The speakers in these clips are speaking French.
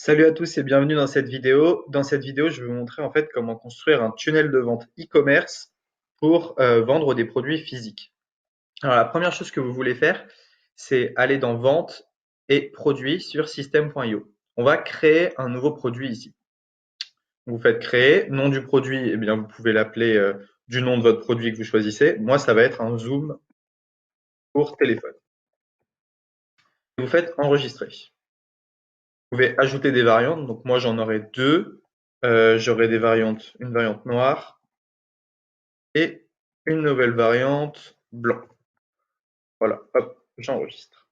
Salut à tous et bienvenue dans cette vidéo. Dans cette vidéo, je vais vous montrer en fait comment construire un tunnel de vente e-commerce pour vendre des produits physiques. Alors la première chose que vous voulez faire, c'est aller dans Vente et Produits sur System.io. On va créer un nouveau produit ici. Vous faites créer, nom du produit, eh bien vous pouvez l'appeler du nom de votre produit que vous choisissez. Moi, ça va être un zoom pour téléphone. Vous faites enregistrer. Vous pouvez ajouter des variantes. Donc moi, j'en aurai deux. J'aurai des variantes, une variante noire et une nouvelle variante blanc. Voilà, hop, j'enregistre.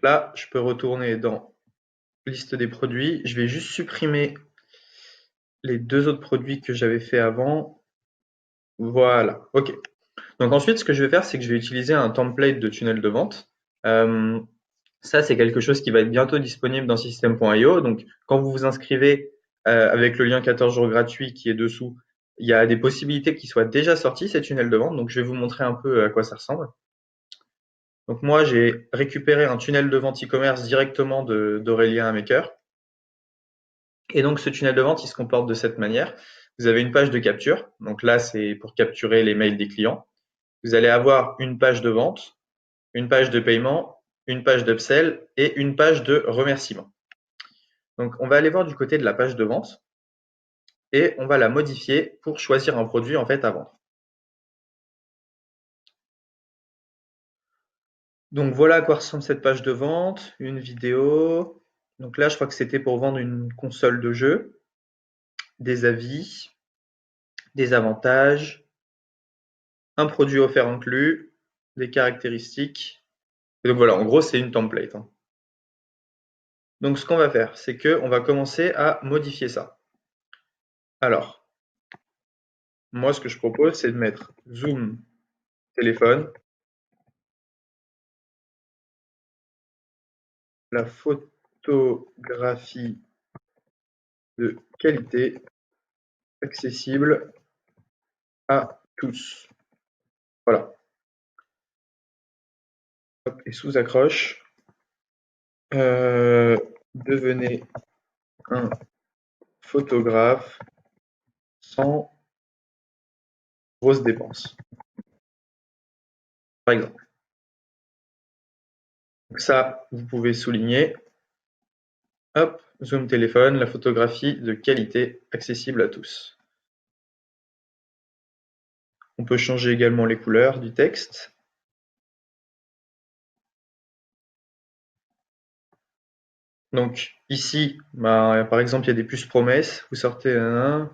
Là, je peux retourner dans liste des produits. Je vais juste supprimer les deux autres produits que j'avais fait avant. Voilà, ok. Donc ensuite, ce que je vais faire, c'est que je vais utiliser un template de tunnel de vente. Euh, Ça, c'est quelque chose qui va être bientôt disponible dans System.io. Donc, quand vous vous inscrivez avec le lien 14 jours gratuit qui est dessous, il y a des possibilités qui soient déjà sortis, ces tunnels de vente. Donc, je vais vous montrer un peu à quoi ça ressemble. Donc, moi, j'ai récupéré un tunnel de vente e-commerce directement d'Aurélien Maker. Et donc, ce tunnel de vente, il se comporte de cette manière. Vous avez une page de capture. Donc là, c'est pour capturer les mails des clients. Vous allez avoir une page de vente, une page de paiement, une page d'upsell et une page de remerciement. Donc, on va aller voir du côté de la page de vente et on va la modifier pour choisir un produit en fait à vendre. Donc, voilà à quoi ressemble cette page de vente, une vidéo. Donc là, je crois que c'était pour vendre une console de jeu, des avis, des avantages, un produit offert inclus, des caractéristiques. Et donc voilà, en gros, c'est une template, hein. Donc, ce qu'on va faire, c'est qu'on va commencer à modifier ça. Alors, moi, ce que je propose, c'est de mettre zoom téléphone, la photographie de qualité accessible à tous. Voilà. Hop, et sous-accroche, devenez un photographe sans grosses dépenses, par exemple. Donc ça, vous pouvez souligner. Hop, zoom téléphone, la photographie de qualité accessible à tous. On peut changer également les couleurs du texte. Donc ici, par exemple, il y a des puces promesses. Vous sortez un.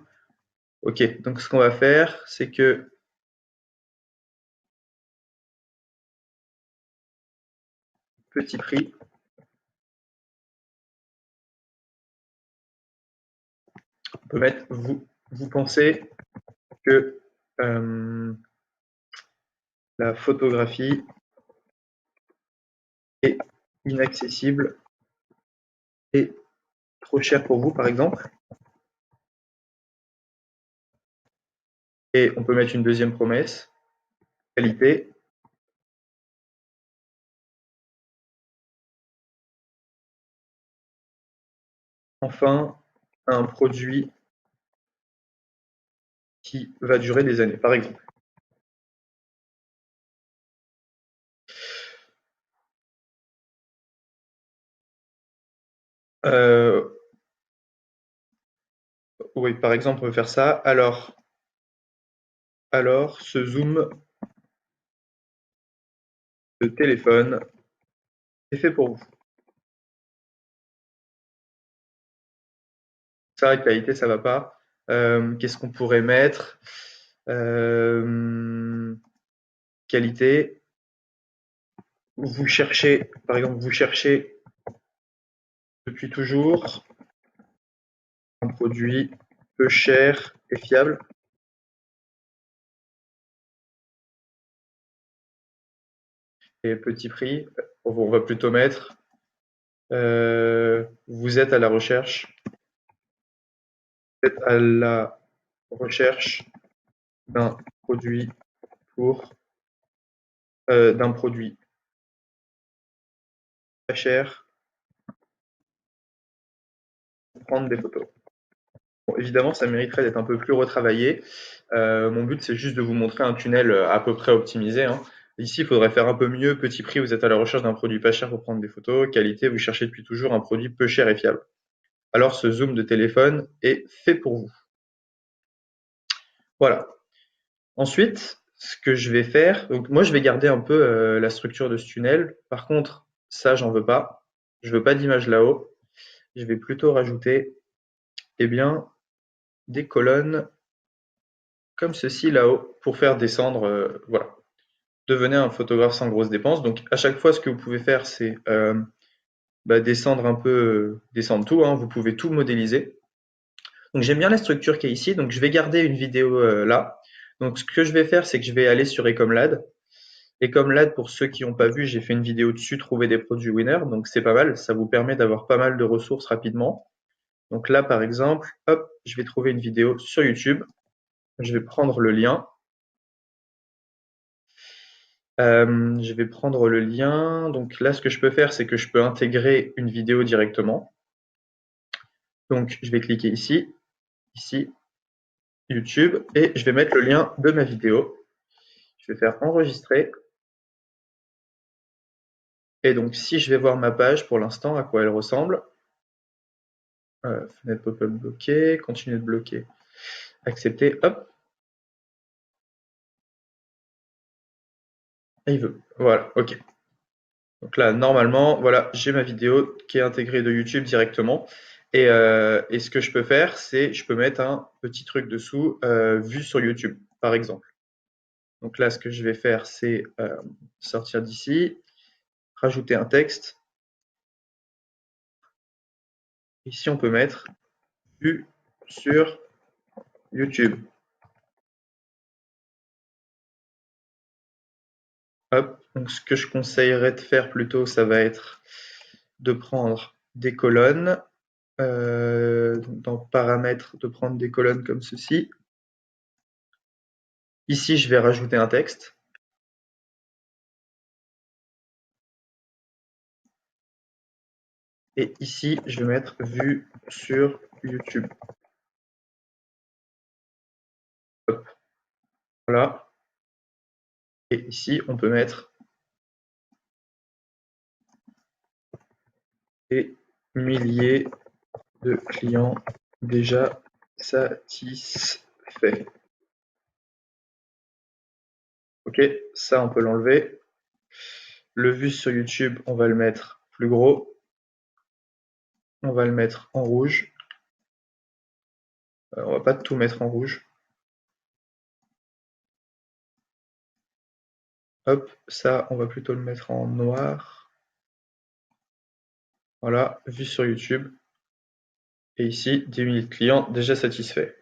Ok, donc ce qu'on va faire, c'est que petit prix, on peut mettre vous pensez que la photographie est inaccessible et trop chère pour vous, par exemple. Et on peut mettre une deuxième promesse, qualité. Enfin, un produit qui va durer des années, par exemple. Euh, oui, par exemple, on peut faire ça. Alors, ce zoom de téléphone est fait pour vous. Ça, qualité, ça va pas. Qu'est-ce qu'on pourrait mettre? Qualité. Vous cherchez, par exemple, vous cherchez depuis toujours un produit peu cher et fiable. Et petit prix, on va plutôt mettre vous êtes à la recherche, vous êtes à la recherche d'un produit pour d'un produit pas cher prendre des photos. Bon, évidemment, ça mériterait d'être un peu plus retravaillé. Mon but, c'est juste de vous montrer un tunnel à peu près optimisé, hein. Ici, il faudrait faire un peu mieux. Petit prix, vous êtes à la recherche d'un produit pas cher pour prendre des photos. Qualité, vous cherchez depuis toujours un produit peu cher et fiable. Alors, ce zoom de téléphone est fait pour vous. Voilà. Ensuite, ce que je vais faire, donc moi, je vais garder un peu la structure de ce tunnel. Par contre, ça, j'en veux pas. Je veux pas d'image là-haut. Je vais plutôt rajouter, eh bien, des colonnes comme ceci là-haut pour faire descendre, voilà. Devenez un photographe sans grosses dépenses. Donc à chaque fois, ce que vous pouvez faire, c'est descendre un peu, descendre tout, hein. Vous pouvez tout modéliser. Donc j'aime bien la structure qui est ici. Donc je vais garder une vidéo là. Donc ce que je vais faire, c'est que je vais aller sur Ecomlad. Ecomlad, pour ceux qui n'ont pas vu, j'ai fait une vidéo dessus, trouver des produits winners. Donc c'est pas mal. Ça vous permet d'avoir pas mal de ressources rapidement. Donc là, par exemple, hop, je vais trouver une vidéo sur YouTube. Je vais prendre le lien. Je vais prendre le lien. Donc là, ce que je peux faire, c'est que je peux intégrer une vidéo directement. Donc je vais cliquer ici, ici, YouTube, et je vais mettre le lien de ma vidéo. Je vais faire enregistrer. Et donc si je vais voir ma page pour l'instant, à quoi elle ressemble. Fenêtre pop-up bloquée, continuer de bloquer, accepter, hop. Et il veut. Voilà, ok. Donc là, normalement, voilà, j'ai ma vidéo qui est intégrée de YouTube directement. Et ce que je peux faire, c'est je peux mettre un petit truc dessous, vue sur YouTube, par exemple. Donc là, ce que je vais faire, c'est sortir d'ici, rajouter un texte. Ici, on peut mettre vue sur YouTube. Hop. Donc ce que je conseillerais de faire plutôt, ça va être de prendre des colonnes. Dans paramètres, de prendre des colonnes comme ceci. Ici, je vais rajouter un texte. Et ici, je vais mettre vue sur YouTube. Hop, voilà. Et ici, on peut mettre des milliers de clients déjà satisfaits. Ok, ça, on peut l'enlever. Le vue sur YouTube, on va le mettre plus gros. On va le mettre en rouge. On va pas tout mettre en rouge. Hop, ça, on va plutôt le mettre en noir. Voilà, vue sur YouTube. Et ici, 10 milliers de clients déjà satisfaits.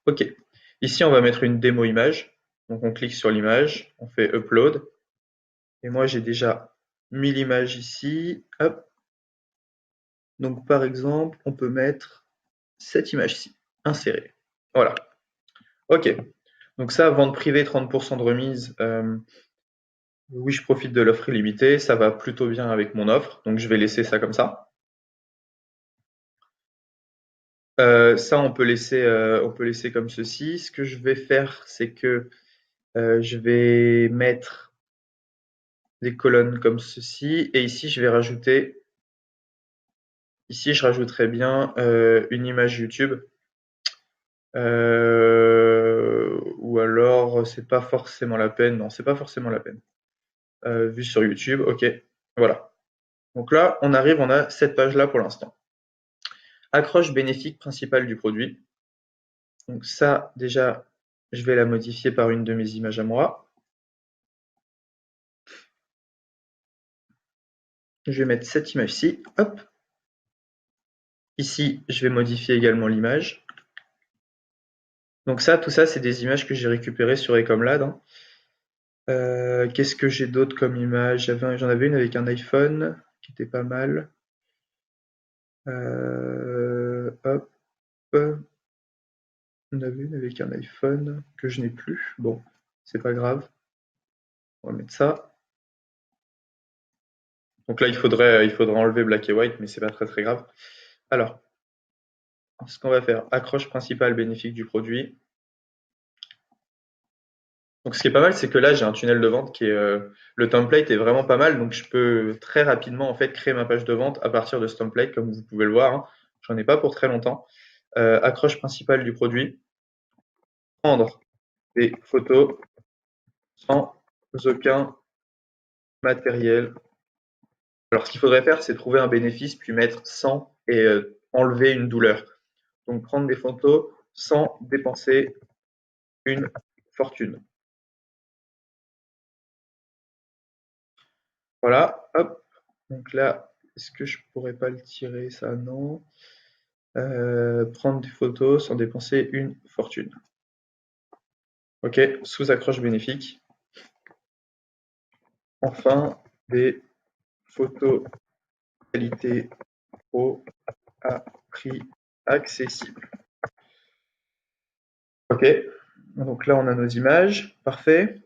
Ok. Ici, on va mettre une démo image. Donc, on clique sur l'image, on fait Upload. Et moi, j'ai déjà mis l'image ici. Hop. Donc, par exemple, on peut mettre cette image-ci, insérer. Voilà. Ok. Donc ça, vente privée, 30% de remise. Oui, je profite de l'offre illimitée. Ça va plutôt bien avec mon offre. Donc, je vais laisser ça comme ça. Ça, on peut laisser comme ceci. Ce que je vais faire, c'est que je vais mettre des colonnes comme ceci. Et ici, je vais rajouter, ici, je rajouterai bien une image YouTube. Ou alors, c'est pas forcément la peine. Non, c'est pas forcément la peine. Vue sur YouTube, ok. Voilà. Donc là, on arrive, on a cette page-là pour l'instant. Accroche bénéfique principale du produit. Donc ça, déjà, je vais la modifier par une de mes images à moi. Je vais mettre cette image-ci. Hop. Ici, je vais modifier également l'image. Donc ça, tout ça, c'est des images que j'ai récupérées sur Ecomlad, hein. Qu'est-ce que j'ai d'autre comme image? J'en avais une avec un iPhone qui était pas mal. Hop. On avait une avec un iPhone que je n'ai plus. Bon, c'est pas grave. On va mettre ça. Donc là, il faudrait enlever black et white, mais c'est pas très très grave. Alors, ce qu'on va faire, accroche principale bénéfique du produit. Donc ce qui est pas mal, c'est que là, j'ai un tunnel de vente qui est, le template est vraiment pas mal, donc je peux très rapidement en fait créer ma page de vente à partir de ce template, comme vous pouvez le voir, hein. J'en ai pas pour très longtemps. Accroche principale du produit, prendre des photos sans aucun matériel. Alors, ce qu'il faudrait faire, c'est trouver un bénéfice, puis mettre sans et enlever une douleur. Donc, prendre des photos sans dépenser une fortune. Voilà, hop. Donc là, est-ce que je pourrais pas le tirer, ça? Non. Prendre des photos sans dépenser une fortune. Ok, sous accroche bénéfique. Enfin, des photos qualité pro à prix accessible. Ok, donc là on a nos images, parfait.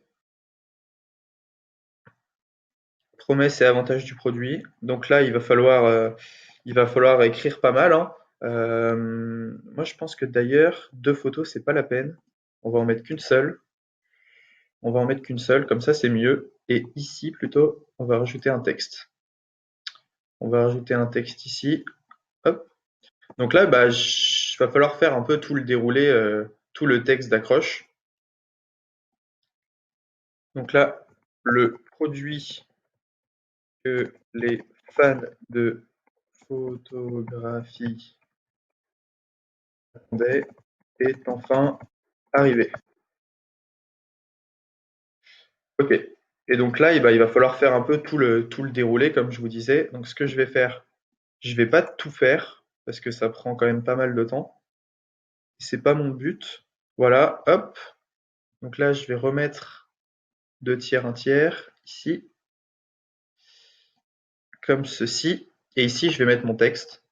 Promesses et avantages du produit. Donc là il va falloir écrire pas mal, hein. Moi je pense que d'ailleurs 2 photos c'est pas la peine. On va en mettre qu'une seule. On va en mettre qu'une seule, comme ça c'est mieux. Et ici plutôt, on va rajouter un texte. On va rajouter un texte ici. Hop. Donc là, bah, va falloir faire un peu tout le déroulé, tout le texte d'accroche. Donc là, le produit que les fans de photographie attendaient est enfin arrivé. Ok. Et donc là, il va falloir faire un peu tout le déroulé, comme je vous disais. Donc ce que je vais faire, je vais pas tout faire, parce que ça prend quand même pas mal de temps. C'est pas mon but. Voilà, hop. Donc là, je vais remettre 2 tiers, 1 tiers, ici, comme ceci. Et ici, je vais mettre mon texte.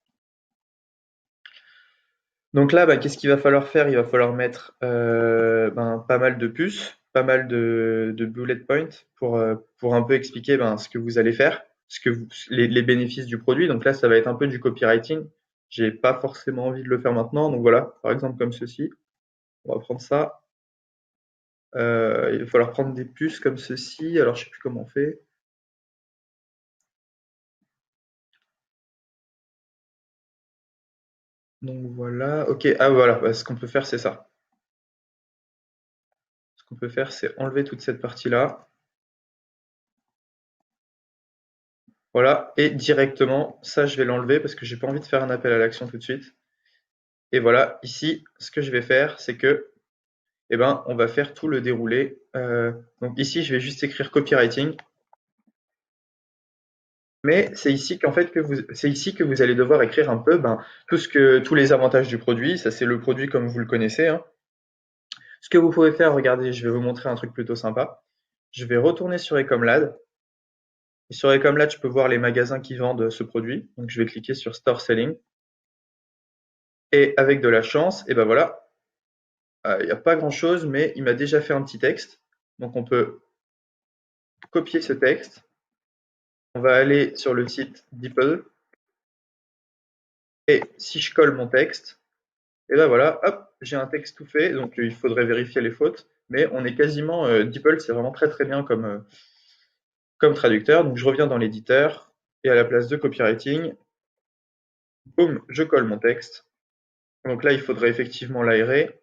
Donc là, bah, qu'est-ce qu'il va falloir faire? Il va falloir mettre pas mal de puces, pas mal de bullet points pour un peu expliquer ce que vous allez faire, les bénéfices du produit. Donc là, ça va être un peu du copywriting. J'ai pas forcément envie de le faire maintenant. Donc voilà, par exemple comme ceci. On va prendre ça. Il va falloir prendre des puces comme ceci. Alors, je sais plus comment on fait. Donc voilà. Ok. Ah voilà. Bah, ce qu'on peut faire, c'est ça. Ce qu'on peut faire, c'est enlever toute cette partie-là. Voilà. Et directement, ça, je vais l'enlever parce que j'ai pas envie de faire un appel à l'action tout de suite. Et voilà. Ici, ce que je vais faire, c'est que, eh ben, on va faire tout le déroulé. Donc ici, je vais juste écrire copywriting. Mais c'est ici c'est ici que vous allez devoir écrire un peu tous les avantages du produit. Ça, c'est le produit comme vous le connaissez, hein. Ce que vous pouvez faire, regardez, je vais vous montrer un truc plutôt sympa. Je vais retourner sur Ecomlad. Et sur Ecomlad, je peux voir les magasins qui vendent ce produit. Donc je vais cliquer sur Store Selling. Et avec de la chance, et ben voilà, il n'y a pas grand-chose, mais il m'a déjà fait un petit texte. Donc on peut copier ce texte. On va aller sur le site DeepL. Et si je colle mon texte, et ben voilà, hop, j'ai un texte tout fait. Donc il faudrait vérifier les fautes. Mais on est quasiment, DeepL, c'est vraiment très très bien comme traducteur. Donc je reviens dans l'éditeur et à la place de copywriting, boum, je colle mon texte. Donc là, il faudrait effectivement l'aérer.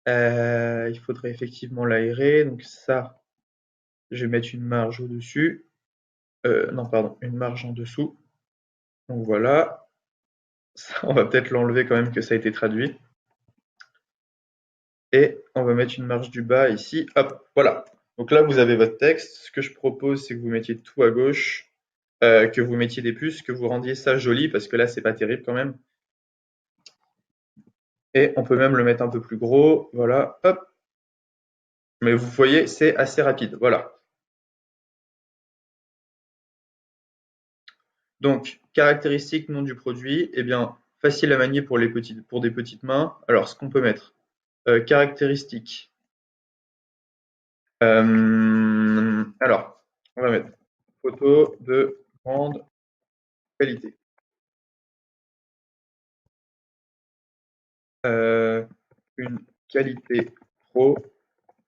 Il faudrait effectivement l'aérer. Donc ça, je vais mettre une marge au-dessus. Non, pardon, une marge en dessous. Donc voilà. Ça, on va peut-être l'enlever quand même que ça a été traduit. Et on va mettre une marge du bas ici. Hop, voilà. Donc là, vous avez votre texte. Ce que je propose, c'est que vous mettiez tout à gauche, que vous mettiez des puces, que vous rendiez ça joli, parce que là, c'est pas terrible quand même. Et on peut même le mettre un peu plus gros. Voilà, hop. Mais vous voyez, c'est assez rapide. Voilà. Donc, caractéristiques, nom du produit, eh bien, facile à manier pour pour des petites mains. Alors, ce qu'on peut mettre, caractéristiques. Alors, on va mettre photo de grande qualité. Une qualité pro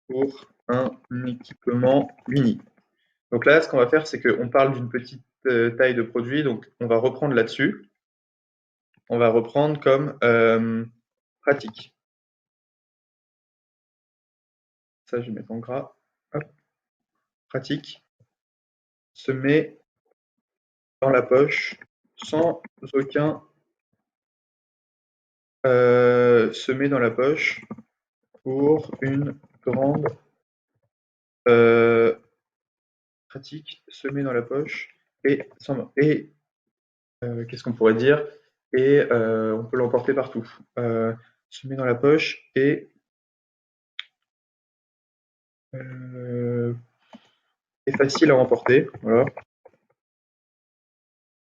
pour un équipement uni. Donc là, ce qu'on va faire, c'est qu'on parle d'une petite taille de produit, donc on va reprendre là-dessus. On va reprendre comme pratique. Ça, je vais mettre en gras. Hop, pratique. Se met dans la poche sans aucun se met dans la poche pour une grande pratique, se met dans la poche et, qu'est-ce qu'on pourrait dire? Et on peut l'emporter partout. Se met dans la poche et est facile à emporter. Voilà.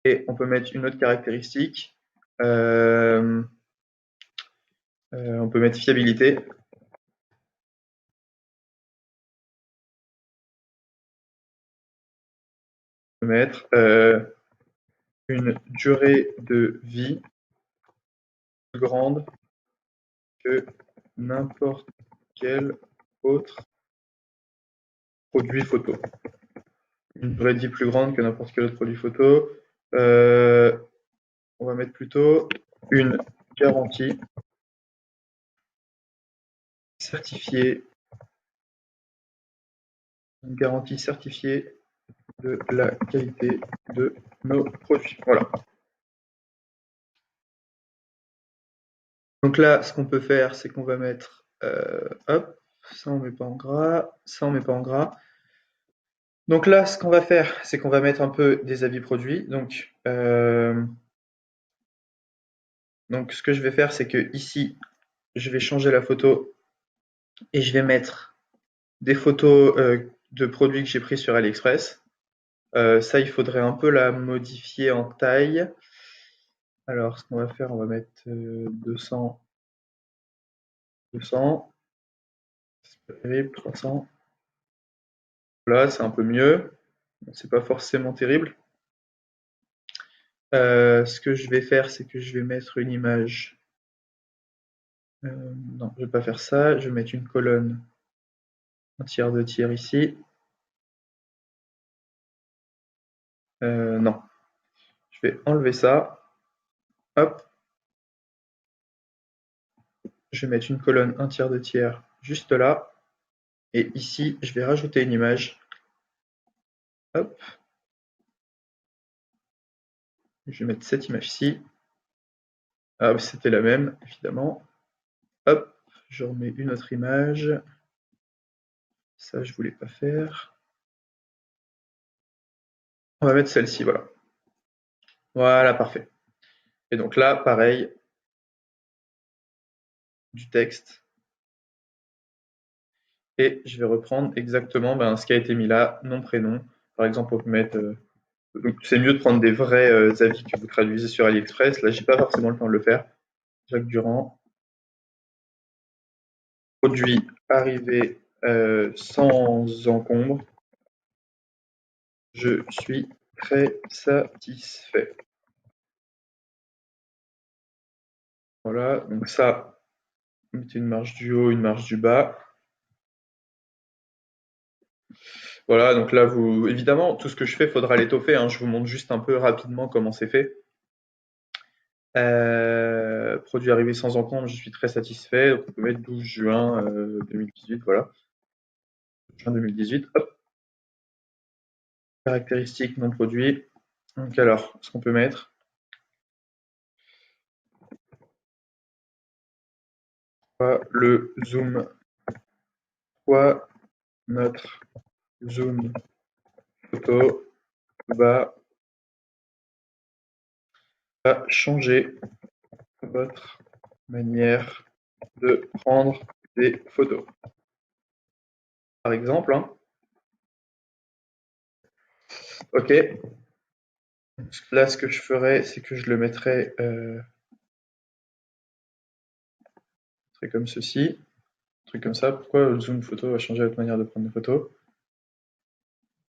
Et on peut mettre une autre caractéristique. On peut mettre fiabilité. On peut mettre une durée de vie plus grande que n'importe quel autre produit photo. Une durée de vie plus grande que n'importe quel autre produit photo. On va mettre plutôt une garantie certifiée, une garantie certifiée de la qualité de nos produits. Voilà. Donc là, ce qu'on peut faire, c'est qu'on va mettre, hop, ça on met pas en gras, ça on met pas en gras. Donc là, ce qu'on va faire, c'est qu'on va mettre un peu des avis produits. Donc ce que je vais faire, c'est que ici, je vais changer la photo et je vais mettre des photos de produits que j'ai pris sur AliExpress. Ça, il faudrait un peu la modifier en taille. Alors, ce qu'on va faire, on va mettre 200, 200, c'est pas terrible, 300. Là, c'est un peu mieux. C'est pas forcément terrible. Ce que je vais faire, c'est que je vais mettre une image. Non, je vais pas faire ça. Je vais mettre une colonne, un tiers, deux tiers ici. Non, je vais enlever ça. Hop, je vais mettre une colonne, un tiers, deux tiers juste là. Et ici, je vais rajouter une image. Hop, je vais mettre cette image-ci. Ah, c'était la même, évidemment. Hop, je remets une autre image. Ça, je voulais pas faire. On va mettre celle-ci, voilà. Voilà, parfait. Et donc là, pareil, du texte. Et je vais reprendre exactement ce qui a été mis là, nom, prénom. Par exemple, on peut mettre. Donc c'est mieux de prendre des vrais avis que vous traduisez sur AliExpress. Là, j'ai pas forcément le temps de le faire. Jacques Durand, produit arrivé sans encombre. Je suis très satisfait. Voilà, donc ça, mettez une marge du haut, une marge du bas. Voilà, donc là, évidemment, tout ce que je fais, faudra l'étoffer, hein. Je vous montre juste un peu rapidement comment c'est fait. Produit arrivé sans encombre, je suis très satisfait. Donc on peut mettre 12 juin 2018, voilà. Juin 2018, hop. Caractéristiques non produits. Donc alors, ce qu'on peut mettre, le zoom, quoi, notre zoom photo va changer votre manière de prendre des photos. Par exemple, hein. Ok. Là, ce que je ferais, c'est que je le mettrais comme ceci, un truc comme ça. Pourquoi le zoom photo va changer votre manière de prendre des photos?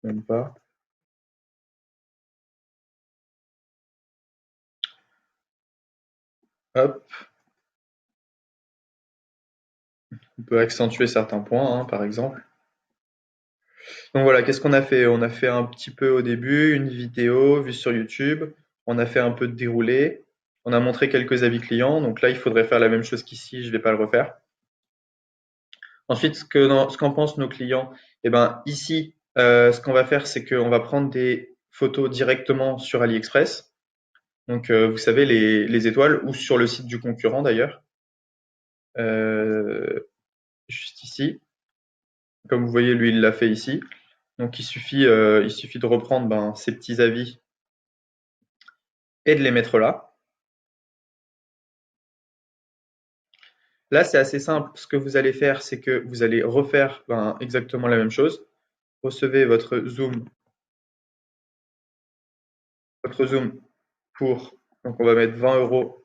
Même pas. Hop, on peut accentuer certains points, hein, par exemple. Donc voilà, qu'est-ce qu'on a fait? On a fait un petit peu au début une vidéo vue sur YouTube. On a fait un peu de déroulé. On a montré quelques avis clients. Donc là, il faudrait faire la même chose qu'ici. Je ne vais pas le refaire. Ensuite, ce qu'en pensent nos clients, eh ben, ici, ce qu'on va faire, c'est qu'on va prendre des photos directement sur AliExpress. Donc, vous savez, les étoiles, ou sur le site du concurrent d'ailleurs, euh, juste ici. Comme vous voyez, lui, il l'a fait ici. Donc, il suffit de reprendre ben, ces petits avis et de les mettre là. Là, c'est assez simple. Ce que vous allez faire, c'est que vous allez refaire ben, exactement la même chose. Recevez votre zoom pour, donc on va mettre 20 €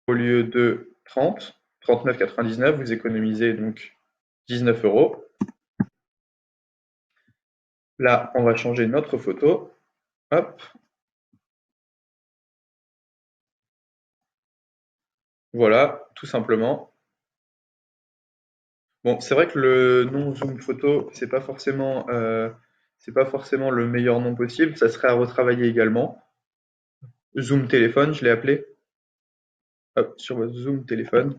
au lieu de 30, 39,99. Vous économisez donc 19 €. Là, on va changer notre photo. Hop, voilà, tout simplement. Bon, c'est vrai que le nom zoom photo, c'est pas forcément le meilleur nom possible. Ça serait à retravailler également. Zoom téléphone, je l'ai appelé. Hop, sur votre zoom téléphone.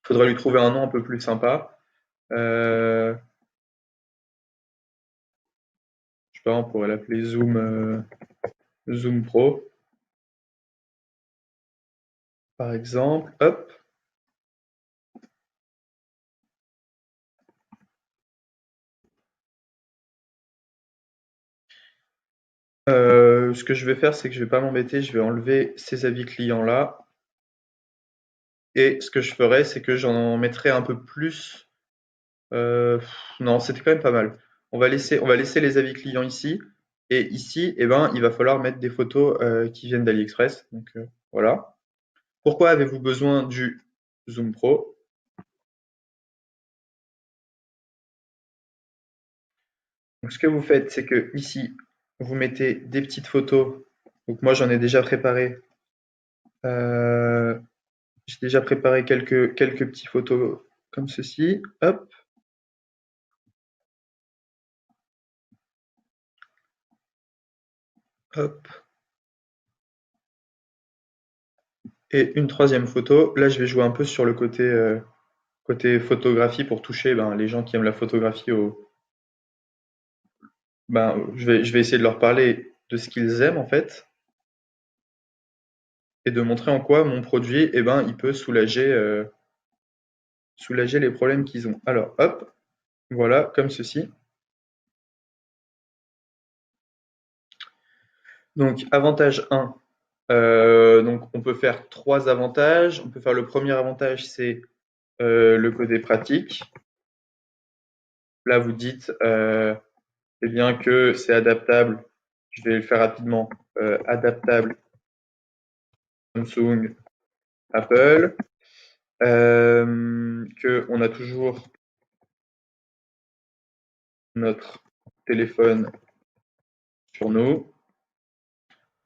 Il faudrait lui trouver un nom un peu plus sympa. Euh, je sais pas, on pourrait l'appeler Zoom Pro, par exemple. Hop. Ce que je vais faire, c'est que je vais pas m'embêter, je vais enlever ces avis clients là. Et ce que je ferai, c'est que j'en mettrai un peu plus. Non, c'était quand même pas mal. On va laisser les avis clients ici. Et ici, eh ben, il va falloir mettre des photos qui viennent d'AliExpress. Donc voilà. Pourquoi avez-vous besoin du Zoom Pro? Donc ce que vous faites, c'est que ici, vous mettez des petites photos. Donc moi, j'en ai déjà préparé. euh, j'ai déjà préparé quelques petites photos comme ceci. Hop, hop. Et une troisième photo. Là, je vais jouer un peu sur le côté photographie pour toucher ben, les gens qui aiment la photographie ben, je vais essayer de leur parler de ce qu'ils aiment en fait et de montrer en quoi mon produit eh ben, il peut soulager les problèmes qu'ils ont. Alors hop, voilà, comme ceci. Donc avantage 1, donc on peut faire trois avantages. On peut faire le premier avantage, c'est le côté pratique. Là, vous dites eh bien que c'est adaptable. Je vais le faire rapidement. Adaptable Samsung, Apple. Que on a toujours notre téléphone sur nous,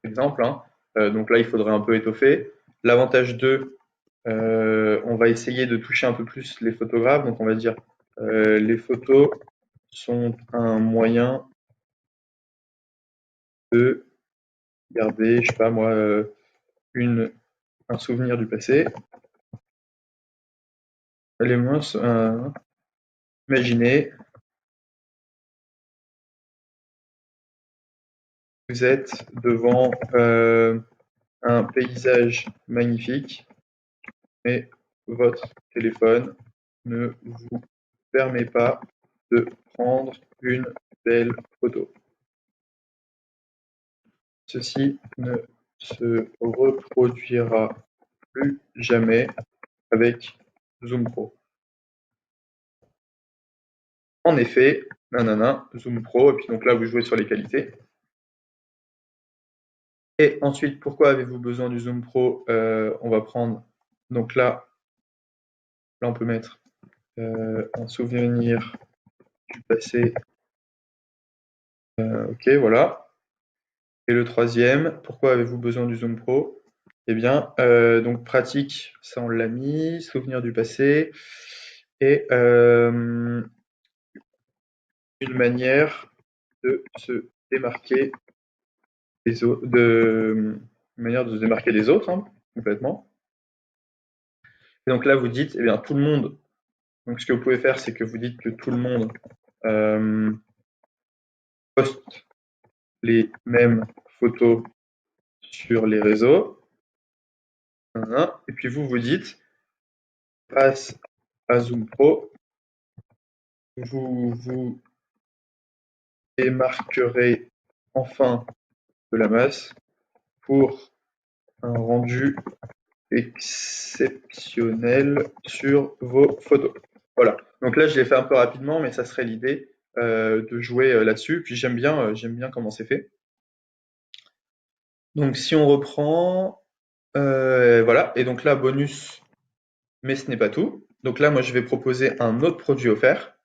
exemple. Hein. Donc là, il faudrait un peu étoffer. L'avantage 2, on va essayer de toucher un peu plus les photographes. Donc on va dire les photos sont un moyen de garder, je sais pas moi, une, un souvenir du passé. Les moins, imaginez, vous êtes devant un paysage magnifique, mais votre téléphone ne vous permet pas de prendre une belle photo. Ceci ne se reproduira plus jamais avec Zoom Pro. En effet, nanana, Zoom Pro, et puis donc là vous jouez sur les qualités. Et ensuite, pourquoi avez-vous besoin du Zoom Pro? On va prendre, donc là on peut mettre un souvenir du passé. Ok, voilà. Et le troisième, pourquoi avez-vous besoin du Zoom Pro? Eh bien, donc pratique, ça on l'a mis, souvenir du passé, et une manière de se démarquer des autres, une manière de se démarquer des autres, hein, complètement. Et donc là, vous dites, eh bien, tout le monde. Donc ce que vous pouvez faire, c'est que vous dites que tout le monde euh, poste les mêmes photos sur les réseaux. Et puis vous vous dites, grâce à Zoom Pro, vous vous démarquerez enfin de la masse pour un rendu exceptionnel sur vos photos. Voilà. Donc là, je l'ai fait un peu rapidement, mais ça serait l'idée de jouer là-dessus. Puis j'aime bien comment c'est fait. Donc si on reprend, voilà. Et donc là, bonus, mais ce n'est pas tout. Donc là, moi, je vais proposer un autre produit offert.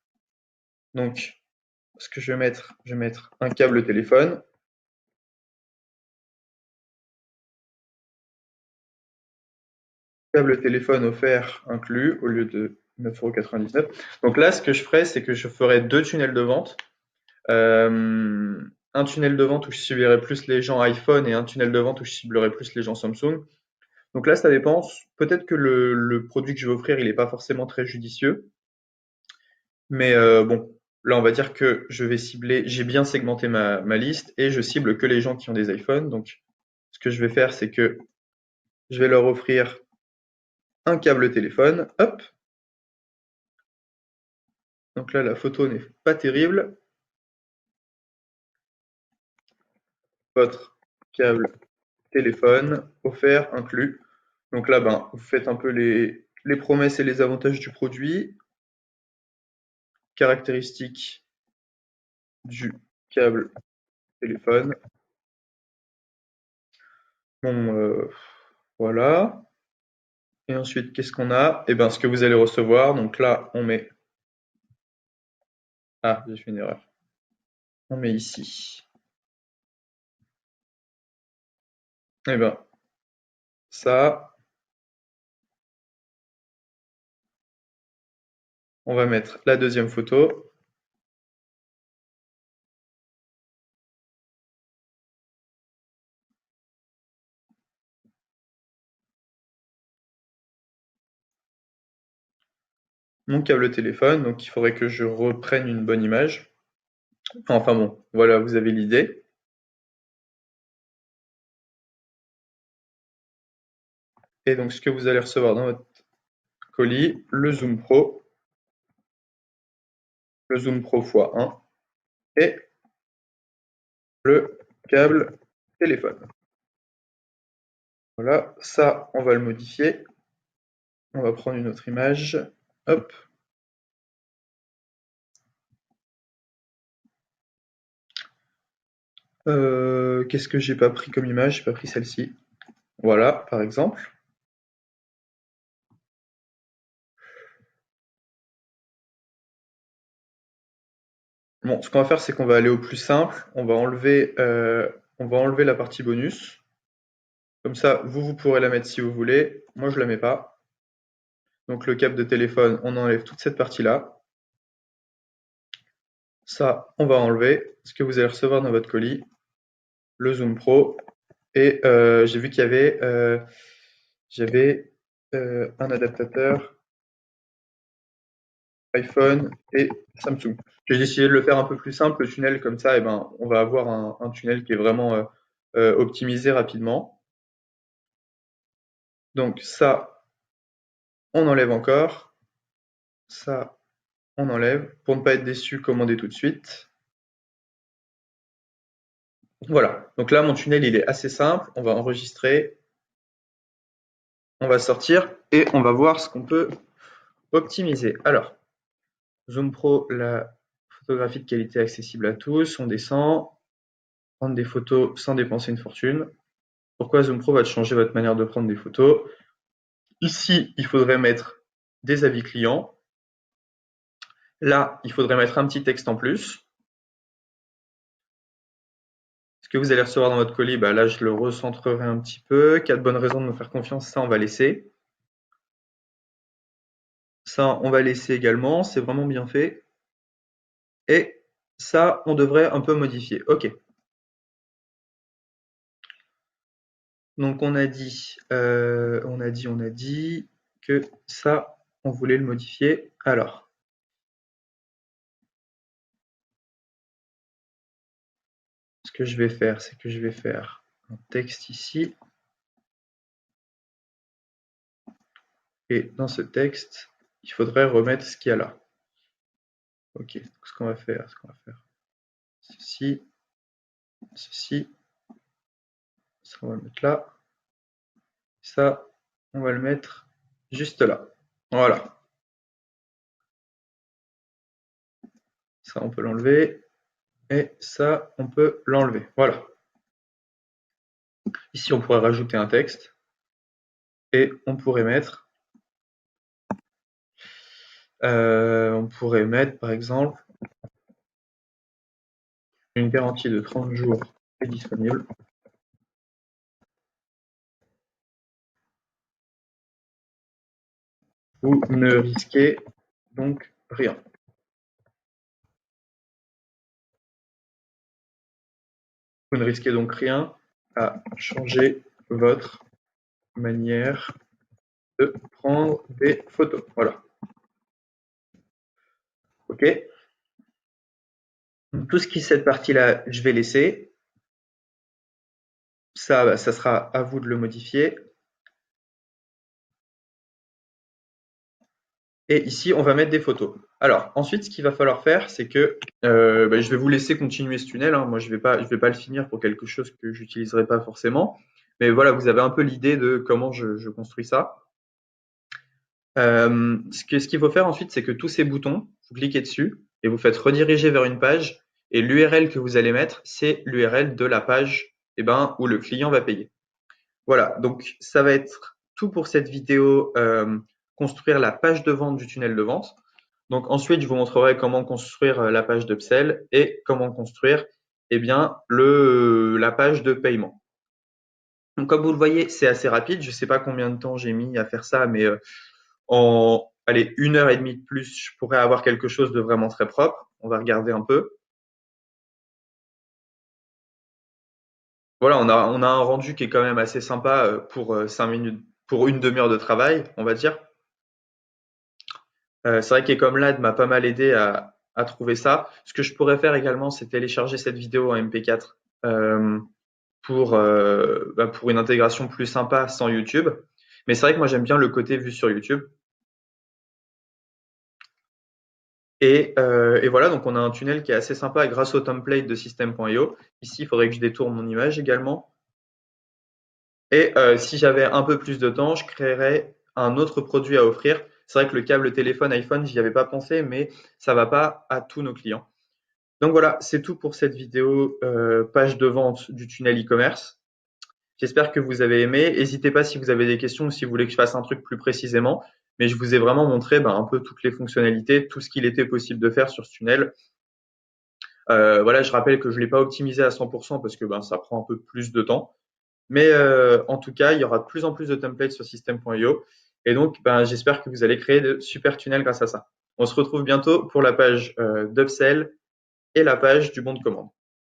Donc, ce que je vais mettre un câble téléphone. Câble téléphone offert inclus au lieu de 9,99 €. Donc là, ce que je ferai, c'est que je ferai deux tunnels de vente. Un tunnel de vente où je ciblerai plus les gens iPhone et un tunnel de vente où je ciblerai plus les gens Samsung. Donc là, ça dépend. Peut-être que le produit que je vais offrir, il n'est pas forcément très judicieux. Mais bon, là, on va dire que je vais cibler, j'ai bien segmenté ma liste et je cible que les gens qui ont des iPhones. Donc, ce que je vais faire, c'est que je vais leur offrir un câble téléphone. Hop. Donc là, la photo n'est pas terrible. Votre câble téléphone offert inclus. Donc là, ben, vous faites un peu les promesses et les avantages du produit, caractéristiques du câble téléphone. Bon, voilà. Et ensuite, qu'est-ce qu'on a? Eh bien, ce que vous allez recevoir. Donc là, on met. Ah, j'ai fait une erreur. On met ici. Eh bien, ça, on va mettre la deuxième photo. Mon câble téléphone. Donc, il faudrait que je reprenne une bonne image. Enfin bon, voilà, vous avez l'idée. Et donc, ce que vous allez recevoir dans votre colis, le Zoom Pro x1 et le câble téléphone. Voilà, ça, on va le modifier. On va prendre une autre image. Hop. Qu'est-ce que j'ai pas pris comme image? J'ai pas pris celle-ci. Voilà, par exemple. Bon, ce qu'on va faire, c'est qu'on va aller au plus simple. On va enlever la partie bonus. Comme ça, vous pourrez la mettre si vous voulez. Moi, je la mets pas. Donc, le câble de téléphone, on enlève toute cette partie-là. Ça, on va enlever. Ce que vous allez recevoir dans votre colis, le Zoom Pro. Et j'ai vu qu'il y avait, j'avais un adaptateur iPhone et Samsung. J'ai décidé de le faire un peu plus simple, le tunnel, comme ça, eh ben, on va avoir un tunnel qui est vraiment optimisé rapidement. Donc ça, on enlève encore. Ça, on enlève. Pour ne pas être déçu, commandez tout de suite. Voilà. Donc là, mon tunnel, il est assez simple. On va enregistrer. On va sortir et on va voir ce qu'on peut optimiser. Alors, Zoom Pro, la photographie de qualité accessible à tous. On descend. Prendre des photos sans dépenser une fortune. Pourquoi Zoom Pro va changer votre manière de prendre des photos? Ici, il faudrait mettre des avis clients. Là, il faudrait mettre un petit texte en plus. que vous allez recevoir dans votre colis, bah là, je le recentrerai un petit peu. 4 bonnes raisons de me faire confiance, ça, on va laisser. Ça, on va laisser également, c'est vraiment bien fait. Et ça, on devrait un peu modifier. OK. Donc on a dit que ça, on voulait le modifier. Alors, ce que je vais faire, c'est que je vais faire un texte ici. Et dans ce texte, il faudrait remettre ce qu'il y a là. OK, ce qu'on va faire, ceci, ceci, ça on va le mettre là, ça on va le mettre juste là. Voilà, ça on peut l'enlever et ça on peut l'enlever. Voilà. Ici on pourrait rajouter un texte et on pourrait mettre par exemple une garantie de 30 jours est disponible. Vous ne risquez donc rien. Vous ne risquez donc rien à changer votre manière de prendre des photos. Voilà. OK. Donc, tout ce qui est cette partie-là, je vais laisser. Ça, bah, ça sera à vous de le modifier. Et ici, on va mettre des photos. Alors, ensuite, ce qu'il va falloir faire, c'est que bah, je vais vous laisser continuer ce tunnel, hein. Moi, je vais pas le finir pour quelque chose que j'utiliserai pas forcément. Mais voilà, vous avez un peu l'idée de comment je construis ça. Ce qu'il faut faire ensuite, c'est que tous ces boutons, vous cliquez dessus et vous faites rediriger vers une page. Et l'URL que vous allez mettre, c'est l'URL de la page où le client va payer. Voilà, donc ça va être tout pour cette vidéo, construire la page de vente du tunnel de vente. Donc ensuite, je vous montrerai comment construire la page d'upsell et comment construire la page de paiement. Donc comme vous le voyez, c'est assez rapide. Je ne sais pas combien de temps j'ai mis à faire ça, mais en allez, 1 heure et demie de plus, je pourrais avoir quelque chose de vraiment très propre. On va regarder un peu. Voilà, on a un rendu qui est quand même assez sympa pour 5 minutes, pour une demi-heure de travail, on va dire. C'est vrai qu'Ecomlad m'a pas mal aidé à trouver ça. Ce que je pourrais faire également, c'est télécharger cette vidéo en MP4 euh, pour une intégration plus sympa sans YouTube. Mais c'est vrai que moi j'aime bien le côté vu sur YouTube. Et voilà, donc on a un tunnel qui est assez sympa grâce au template de System.io. Ici, il faudrait que je détourne mon image également. Et si j'avais un peu plus de temps, je créerais un autre produit à offrir. C'est vrai que le câble téléphone iPhone, j'y avais pas pensé, mais ça va pas à tous nos clients. Donc voilà, c'est tout pour cette vidéo page de vente du tunnel e-commerce. J'espère que vous avez aimé. N'hésitez pas si vous avez des questions ou si vous voulez que je fasse un truc plus précisément. Mais je vous ai vraiment montré un peu toutes les fonctionnalités, tout ce qu'il était possible de faire sur ce tunnel. Voilà, je rappelle que je ne l'ai pas optimisé à 100% parce que ça prend un peu plus de temps. Mais en tout cas, il y aura de plus en plus de templates sur System.io. Et donc, j'espère que vous allez créer de super tunnels grâce à ça. On se retrouve bientôt pour la page d'Upsell et la page du bon de commande.